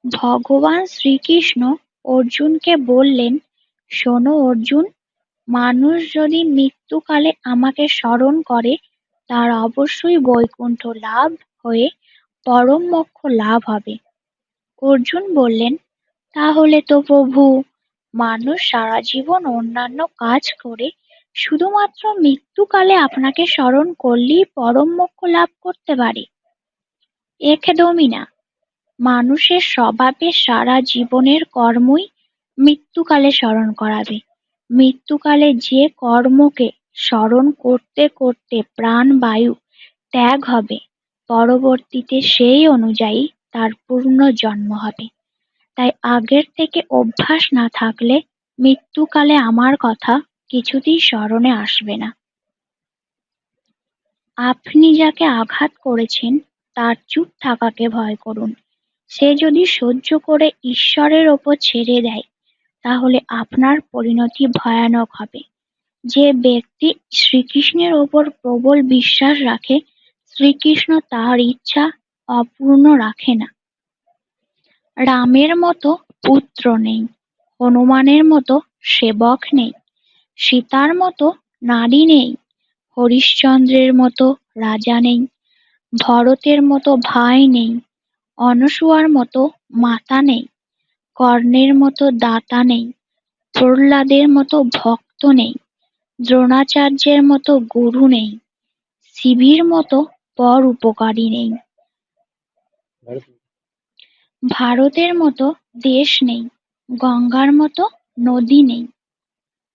ভগবান শ্রীকৃষ্ণ অর্জুনকে বললেন, শোনো অর্জুন, মানুষ যদি মৃত্যুকালে আমাকে স্মরণ করে তার অবশ্যই বৈকুণ্ঠ লাভ হয়ে পরম মোক্ষ লাভ হবে। অর্জুন বললেন, তাহলে তো প্রভু, মানুষ সারা জীবন অন্যান্য কাজ করে শুধুমাত্র মৃত্যুকালে আপনাকে স্মরণ করলেই পরম মোক্ষ লাভ করতে পারে। একদমই না। মানুষের স্বভাবে সারা জীবনের কর্মই মৃত্যুকালে স্মরণ করাবে। মৃত্যুকালে যে কর্মকে স্মরণ করতে করতে প্রাণবায়ু ত্যাগ হবে, পরবর্তীতে সেই অনুযায়ী তার পুনর্জন্ম হবে। তাই আগের থেকে অভ্যাস না থাকলে মৃত্যুকালে আমার কথা কিছুতেই স্মরণে আসবে না। আপনি যাকে আঘাত করেছেন তার চুপ থাকাকে ভয় করুন। সে যদি সহ্য করে ঈশ্বরের ওপর ছেড়ে দেয়, তাহলে আপনার পরিণতি ভয়ানক হবে। যে ব্যক্তি শ্রীকৃষ্ণের ওপর প্রবল বিশ্বাস রাখে, শ্রীকৃষ্ণ তার ইচ্ছা অপূর্ণ রাখে না। রামের মতো পুত্র নেই, হনুমানের মতো সেবক নেই, সীতার মতো নারী নেই, হরিশ্চন্দ্রের মতো রাজা নেই, ভরতের মতো ভাই নেই, অনসূয়ার মতো মাতা নেই, কর্ণের মতো দাতা নেই, প্রহ্লাদের মতো ভক্ত নেই, দ্রোণাচার্যের মতো গুরু নেই, শিবের মতো পর উপকারী নেই, ভারতের মতো দেশ নেই, গঙ্গার মতো নদী নেই,